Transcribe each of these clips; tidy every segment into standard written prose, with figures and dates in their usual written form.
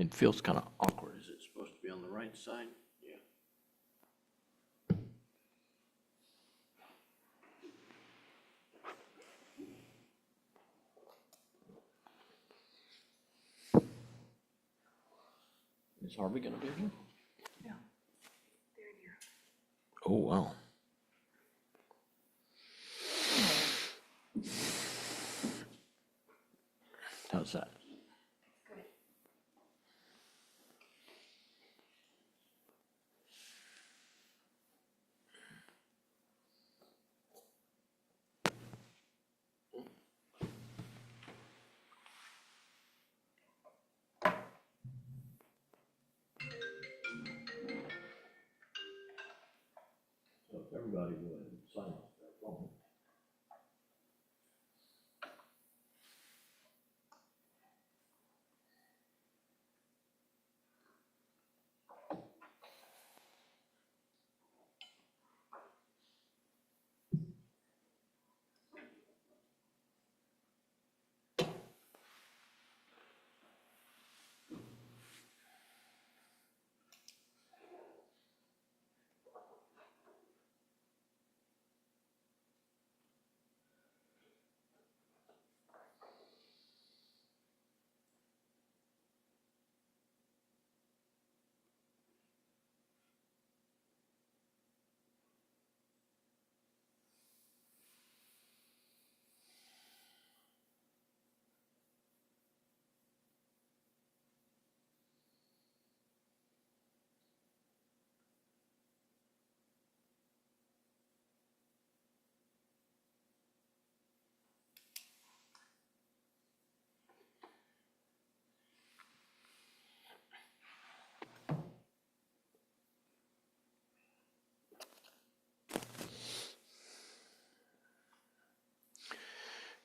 It feels kind of awkward. Is it supposed to be on the right side? Yeah. Is Harvey gonna be here? Yeah, they're in here. Oh, wow. How's that? Good. So if everybody would silence their phone.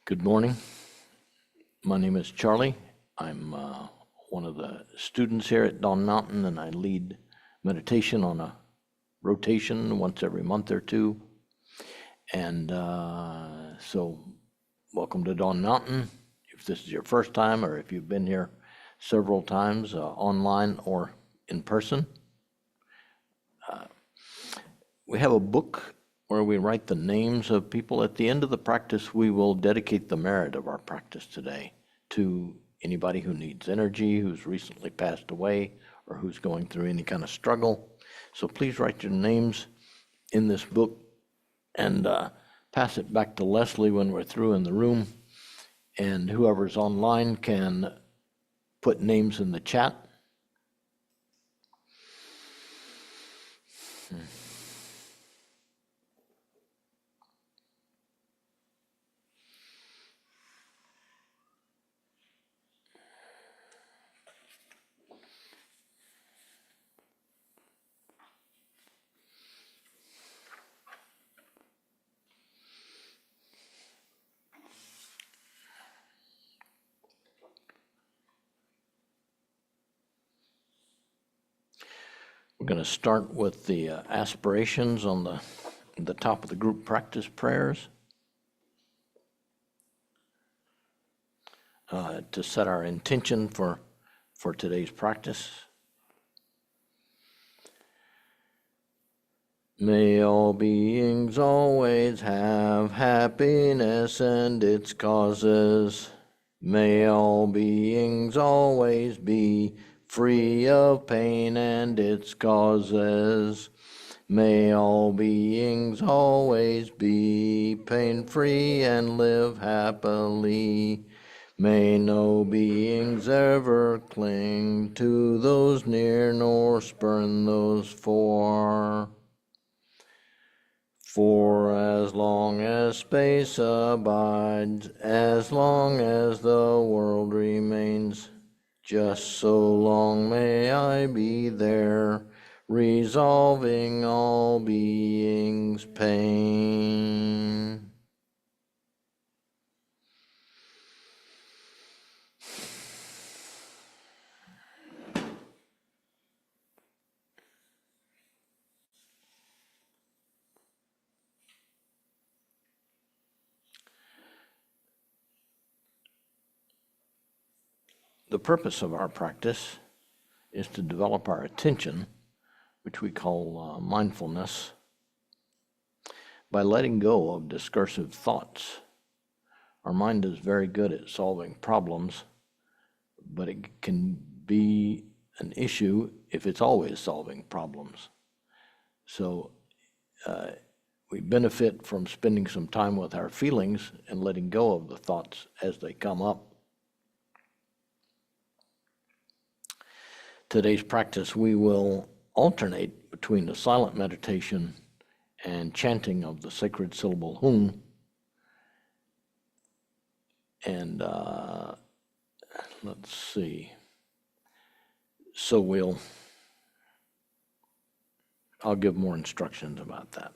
Good morning. My name is Charlie. I'm one of the students here at Dawn Mountain, and I lead meditation on a rotation once every month or two. And so welcome to Dawn Mountain. If this is your first time or if you've been here several times online or in person. We have a book where we write the names of people. At the end of the practice, we will dedicate the merit of our practice today to anybody who needs energy, who's recently passed away, or who's going through any kind of struggle. So please write your names in this book and pass it back to Leslie when we're through in the room. And whoever's online can put names in the chat. We're going to start with the aspirations on the top of the group practice prayers to set our intention for today's practice. May all beings always have happiness and its causes. May all beings always be free of pain and its causes. May all beings always be pain-free and live happily. May no beings ever cling to those near nor spurn those far. For as long as space abides, as long as the world remains, just so long may I be there, resolving all beings' pain. The purpose of our practice is to develop our attention, which we call mindfulness, by letting go of discursive thoughts. Our mind is very good at solving problems, but it can be an issue if it's always solving problems. So we benefit from spending some time with our feelings and letting go of the thoughts as they come up. Today's practice, we will alternate between the silent meditation and chanting of the sacred syllable Hum. And let's see. So I'll give more instructions about that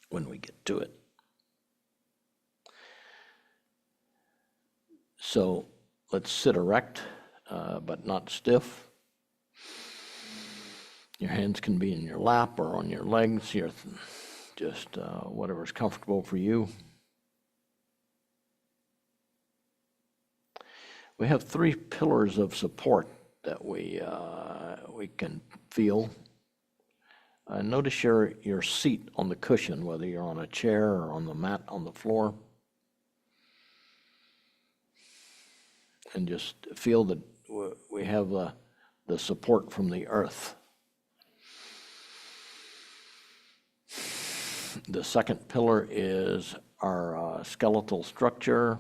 when we get to it. So let's sit erect, but not stiff. Your hands can be in your lap or on your legs, just whatever's comfortable for you. We have 3 pillars of support that we can feel. Notice your seat on the cushion, whether you're on a chair or on the mat on the floor. And just feel that we have the support from the earth. The second pillar is our skeletal structure,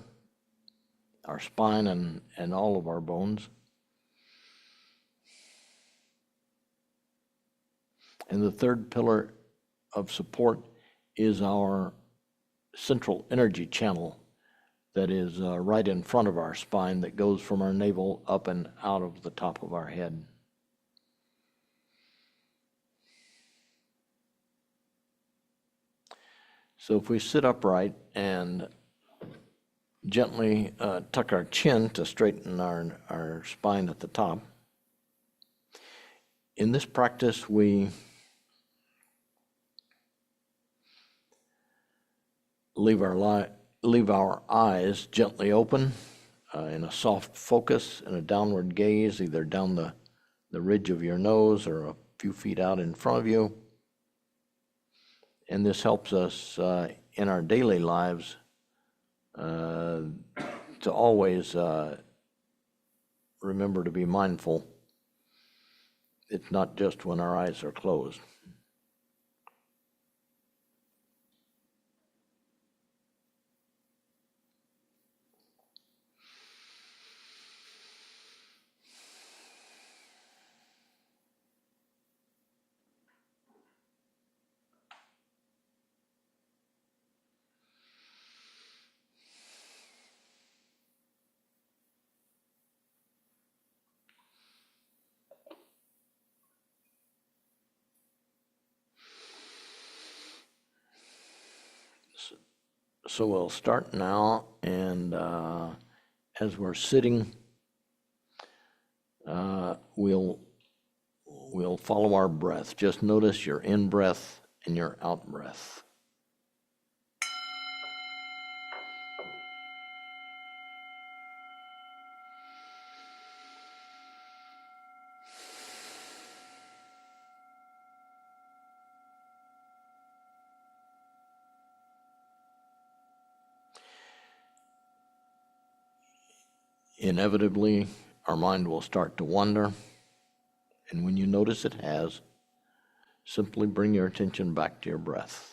our spine and all of our bones. And the third pillar of support is our central energy channel that is right in front of our spine, that goes from our navel up and out of the top of our head. So if we sit upright and gently tuck our chin to straighten our spine at the top. In this practice, we leave our eyes gently open in a soft focus and a downward gaze, either down the ridge of your nose or a few feet out in front of you. And this helps us in our daily lives to always remember to be mindful. It's not just when our eyes are closed. So we'll start now, and as we're sitting, we'll follow our breath. Just notice your in-breath and your out-breath. Inevitably, our mind will start to wander, and when you notice it has, simply bring your attention back to your breath.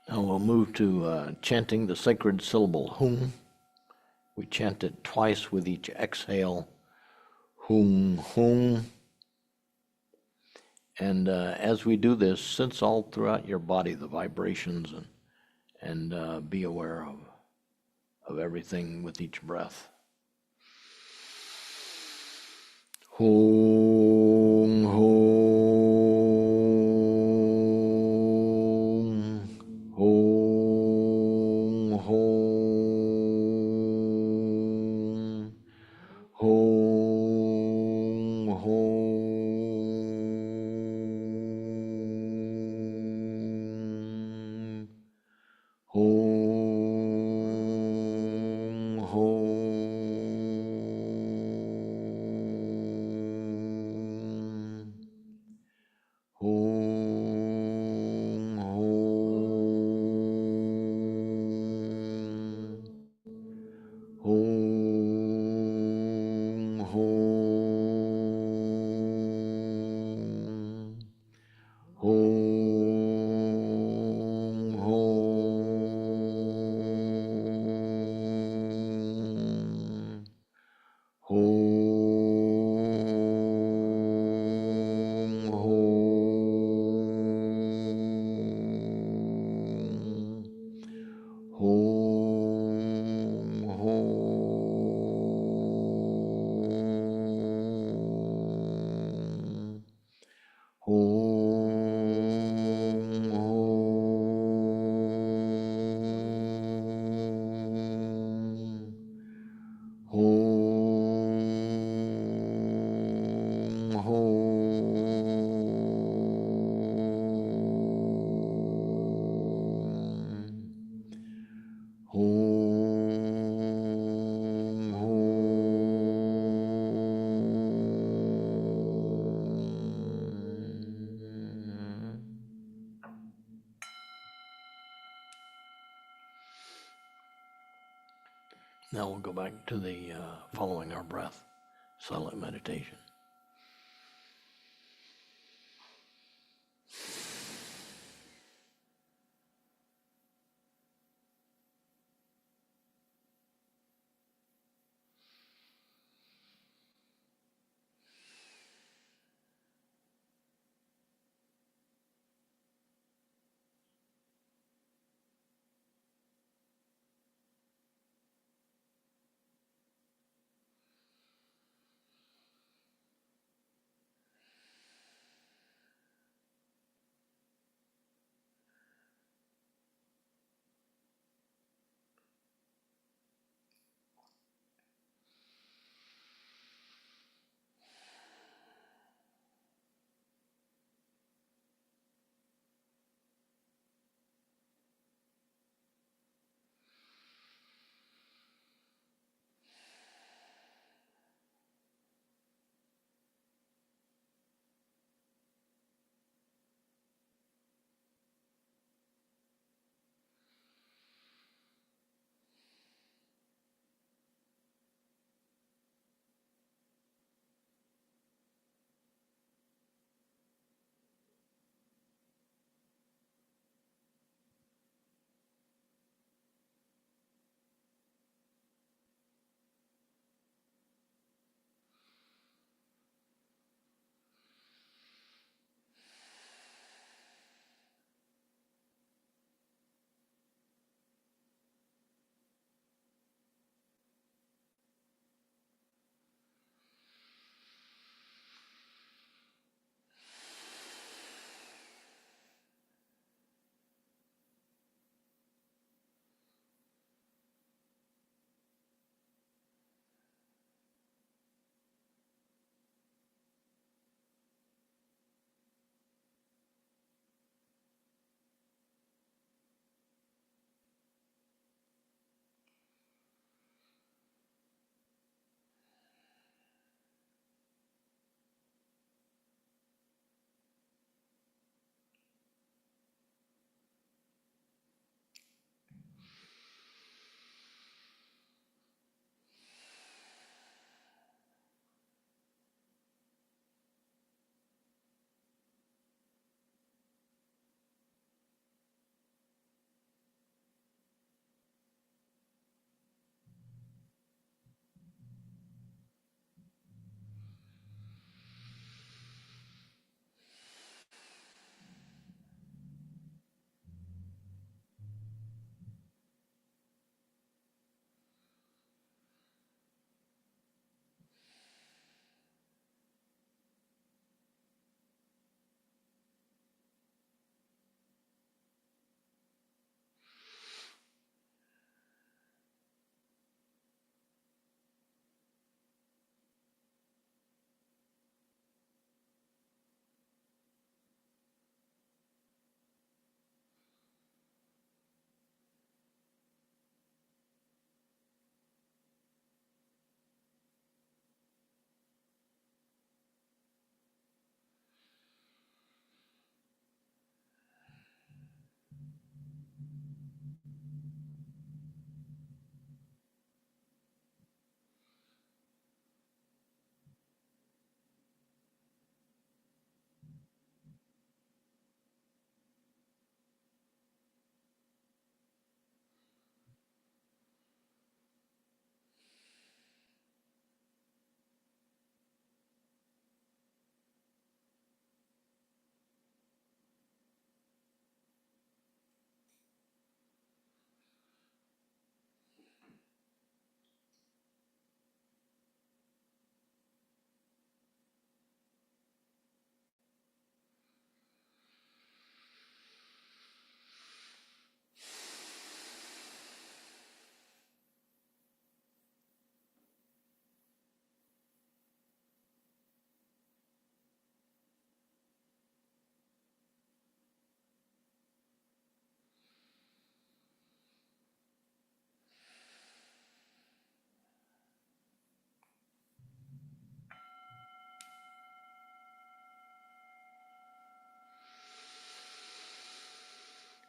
Now we'll move to chanting the sacred syllable hum. We chant it twice with each exhale. Hum, hum. And as we do this, sense all throughout your body the vibrations and be aware of everything with each breath. Hum, hum, hum, hum, hum, hum, hum, hum, hum, hum, hum, hum, Now we'll go back to the following our breath, silent meditation.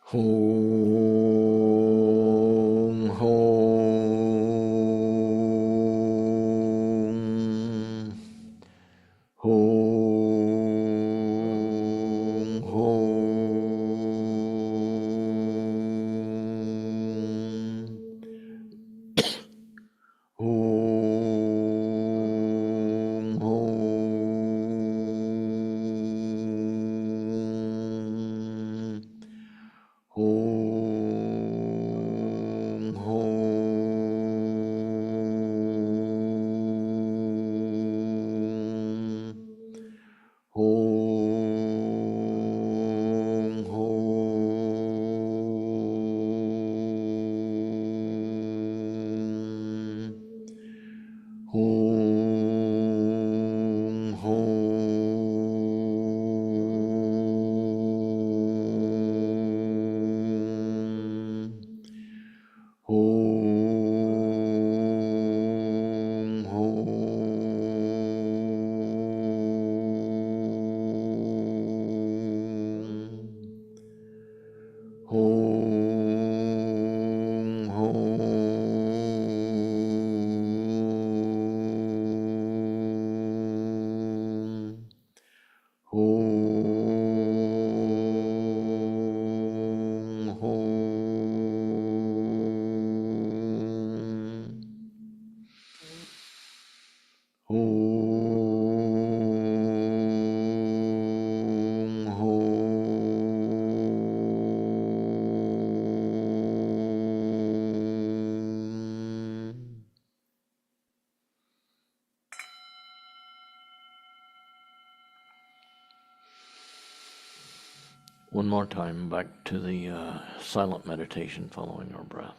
Hum, hum, hum, hum, hum. Hum, hum, hum, hum, hum. Hum, hum. Hum, hum. Hum, hum. Hum, hum. One more time, back to the silent meditation following our breath.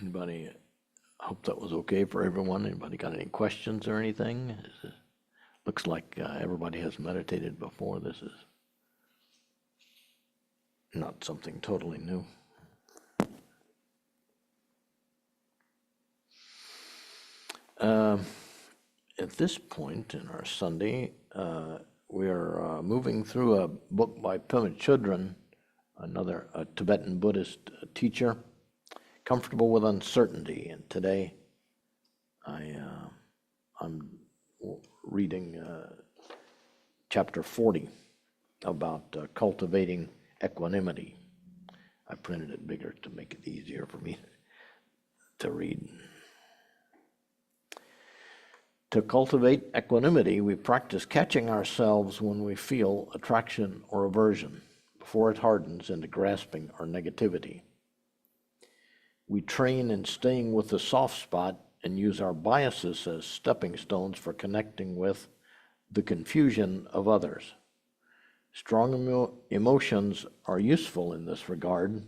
Anybody, I hope that was okay for everyone. Anybody got any questions or anything? Looks like everybody has meditated before. This is not something totally new. At this point in our Sunday, we are moving through a book by Pema Chodron, another Tibetan Buddhist teacher, Comfortable with Uncertainty. And today I'm reading chapter 40 about cultivating equanimity. I printed it bigger to make it easier for me to read. To cultivate equanimity, we practice catching ourselves when we feel attraction or aversion before it hardens into grasping or negativity. We train in staying with the soft spot and use our biases as stepping stones for connecting with the confusion of others. Strong emotions are useful in this regard.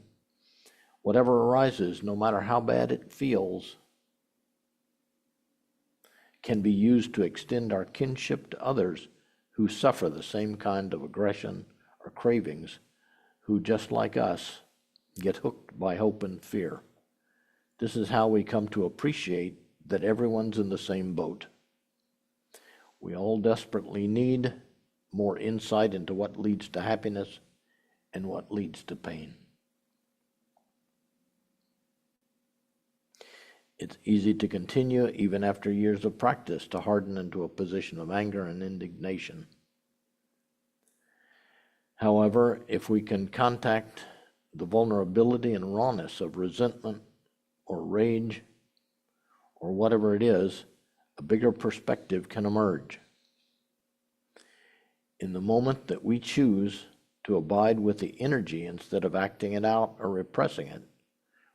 Whatever arises, no matter how bad it feels, can be used to extend our kinship to others who suffer the same kind of aggression or cravings, who, just like us, get hooked by hope and fear. This is how we come to appreciate that everyone's in the same boat. We all desperately need more insight into what leads to happiness and what leads to pain. It's easy to continue, even after years of practice, to harden into a position of anger and indignation. However, if we can contact the vulnerability and rawness of resentment or rage or whatever it is, a bigger perspective can emerge. In the moment that we choose to abide with the energy instead of acting it out or repressing it,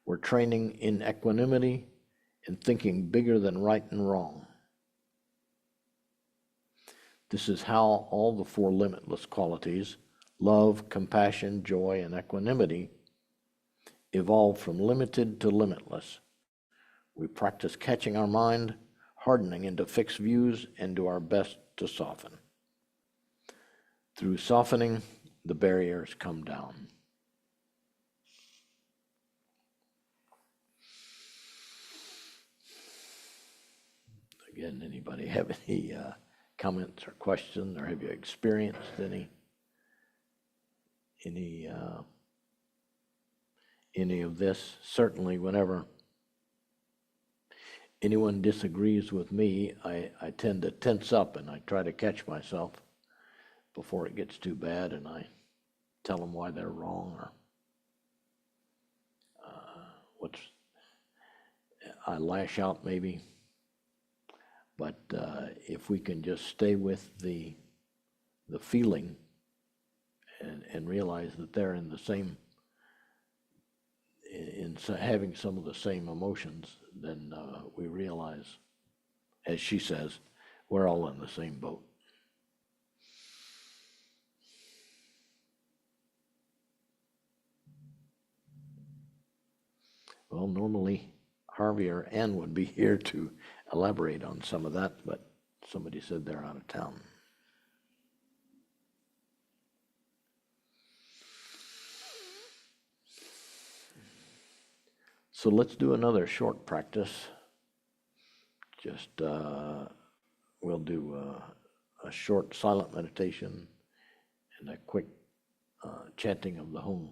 we're training in equanimity and thinking bigger than right and wrong. This is how all the four limitless qualities, love, compassion, joy, and equanimity, evolve from limited to limitless. We practice catching our mind, hardening into fixed views, and do our best to soften. Through softening, the barriers come down. Again, anybody have any comments or questions, or have you experienced any of this? Certainly, whenever anyone disagrees with me, I tend to tense up and I try to catch myself before it gets too bad, and I tell them why they're wrong, or I lash out maybe. But if we can just stay with the feeling and realize that they're in the same, having some of the same emotions, then we realize, as she says, we're all in the same boat. Well, normally Harvey or Ann would be here to elaborate on some of that, but somebody said they're out of town. So let's do another short practice. Just we'll do a short silent meditation and a quick chanting of the home.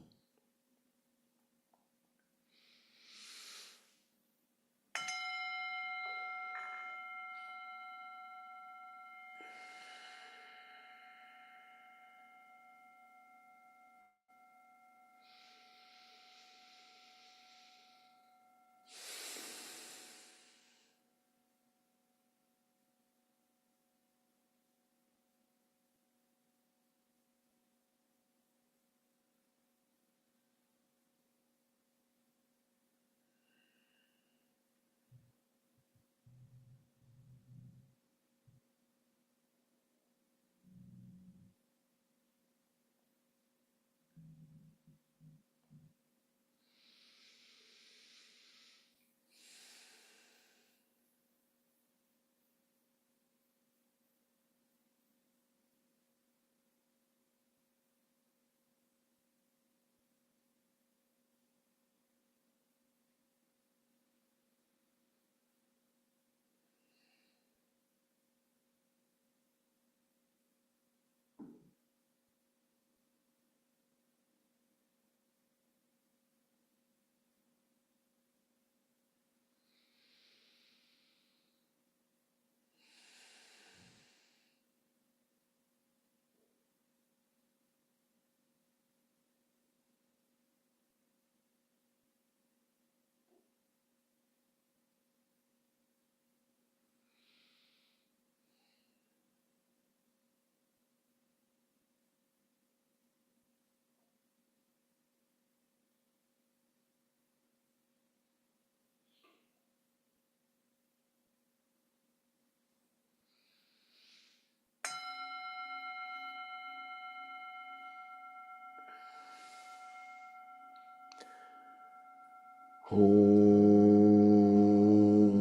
Hum,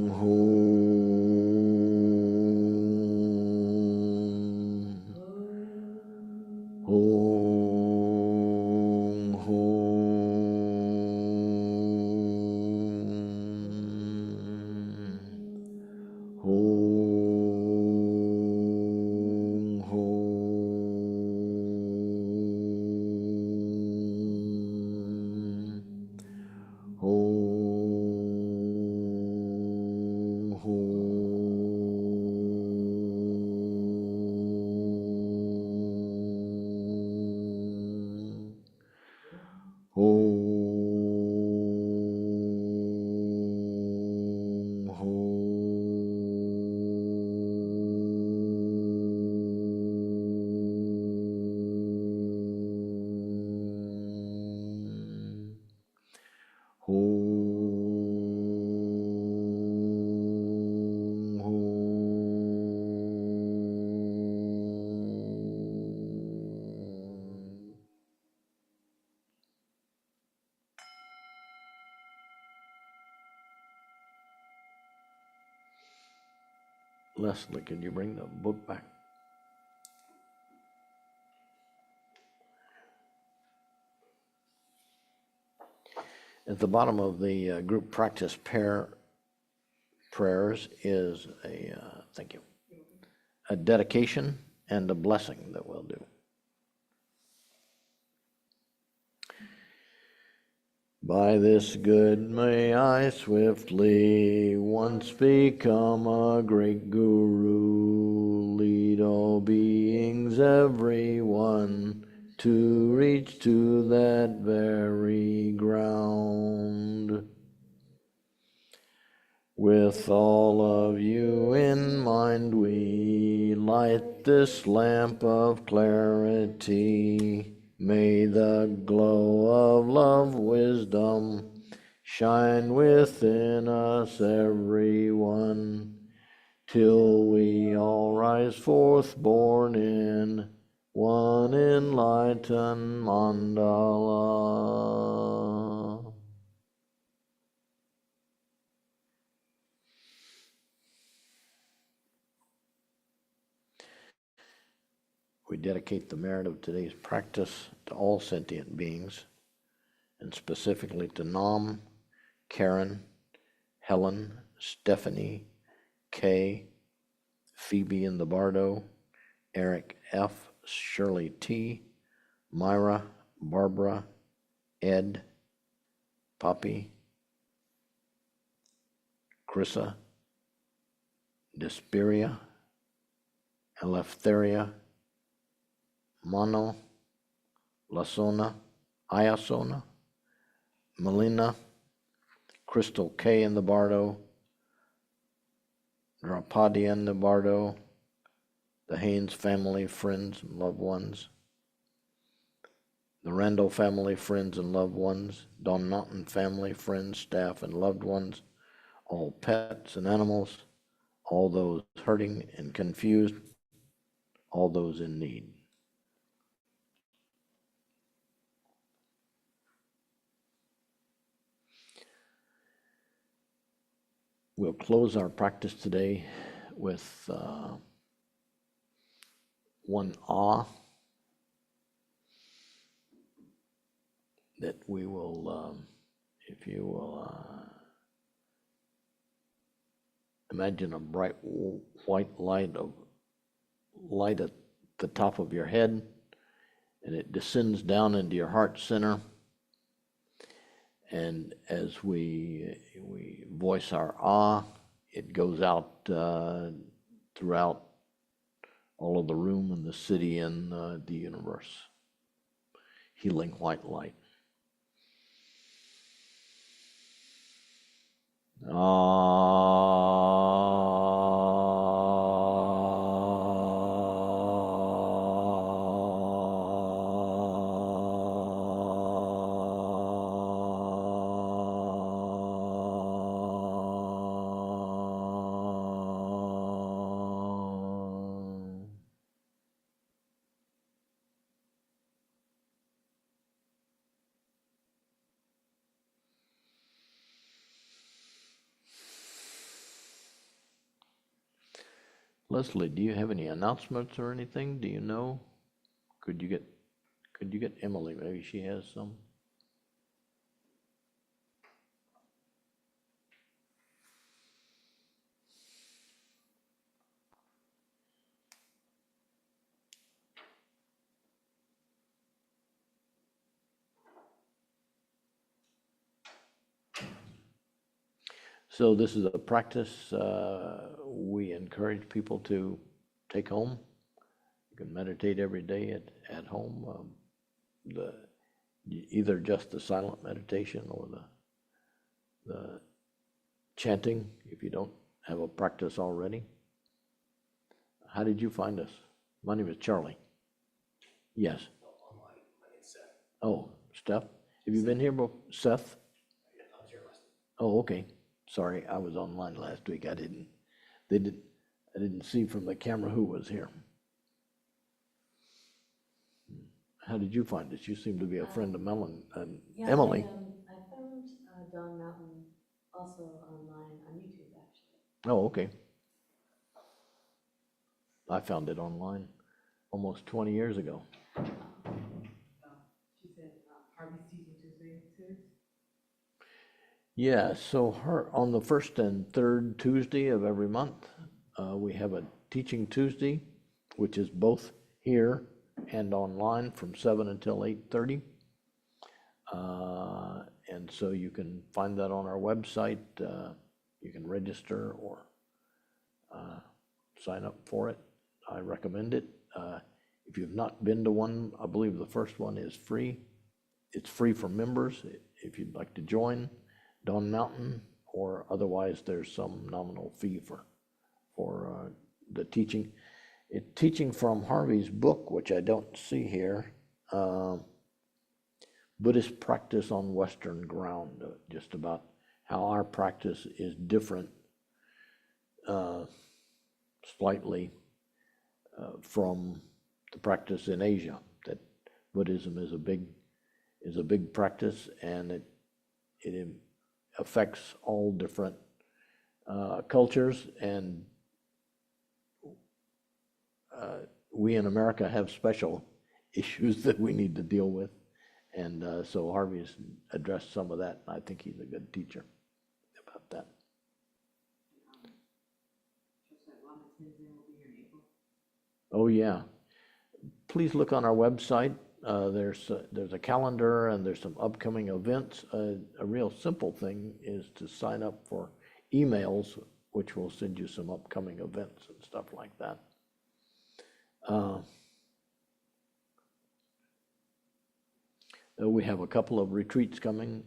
hum, hum, hum, hum, hum, hum, hum, hum. Leslie, can you bring the book back? At the bottom of the group practice prayers is thank you, a dedication and a blessing that we'll do. By this good may I swiftly once become a great guru, lead all beings, every one, to reach to that very ground. With all of you in mind we light this lamp of clarity. May the glow of love, wisdom shine within us everyone, till we all rise forth born in one enlightened mandala. We dedicate the merit of today's practice to all sentient beings, and specifically to Nam, Karen, Helen, Stephanie, Kay, Phoebe in the Bardo, Eric F., Shirley T., Myra, Barbara, Ed, Poppy, Chrissa, Desperia, Eleftheria, Mano, Lasona, Iasona, Melina, Crystal K. in the Bardo, Draupadi in the Bardo, the Haynes family, friends, and loved ones, the Randall family, friends, and loved ones, Don Naughton family, friends, staff, and loved ones, all pets and animals, all those hurting and confused, all those in need. We'll close our practice today with one awe that we will, if you will, imagine a bright white light at the top of your head, and it descends down into your heart center. And as we voice our ah, it goes out throughout all of the room and the city and the universe. Healing white light. Leslie, do you have any announcements or anything? Do you know? Could you get Emily? Maybe she has some. So this is a practice we encourage people to take home. You can meditate every day at home. Either just the silent meditation or the chanting if you don't have a practice already. How did you find us? My name is Charlie. Yes. Online. My name's Seth. Oh, Steph. Have you been here before? Seth? Yeah, I was here last week. Oh, okay. Sorry, I was online last week. I didn't see from the camera who was here. How did you find us? You seem to be a friend of Yeah, Emily. I found Don Mountain also online on YouTube, actually. Oh, okay. I found it online almost 20 years ago. She said Harvey's teaching Tuesday series. Yeah, so on the first and third Tuesday of every month, we have a Teaching Tuesday, which is both here and online from 7 until 8:30. And so you can find that on our website. You can register or sign up for it. I recommend it. If you've not been to one, I believe the first one is free. It's free for members if you'd like to join Don Mountain, or otherwise there's some nominal fee for the teaching. Teaching from Harvey's book, which I don't see here, Buddhist Practice on Western Ground, just about how our practice is different slightly from the practice in Asia. That Buddhism is a big practice, and it affects all different cultures, and we in America have special issues that we need to deal with, and so Harvey's addressed some of that. I think he's a good teacher about that. Just like Longtime will be here in April. Oh yeah, please look on our website. There's a calendar and there's some upcoming events. A real simple thing is to sign up for emails, which will send you some upcoming events and stuff like that. We have a couple of retreats coming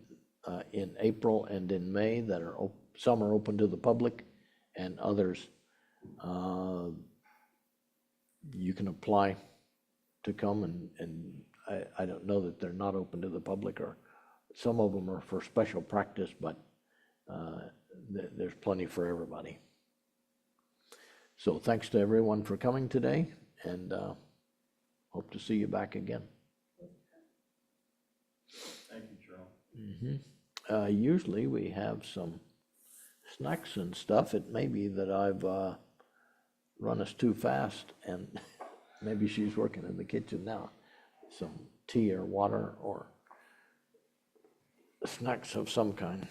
in April and in May that are some are open to the public, and others you can apply to come, and I don't know that they're not open to the public, or some of them are for special practice, but there's plenty for everybody. So thanks to everyone for coming today, and hope to see you back again. Thank you, Charles. Usually we have some snacks and stuff. It may be that I've run us too fast, and maybe she's working in the kitchen now. Some tea or water or snacks of some kind.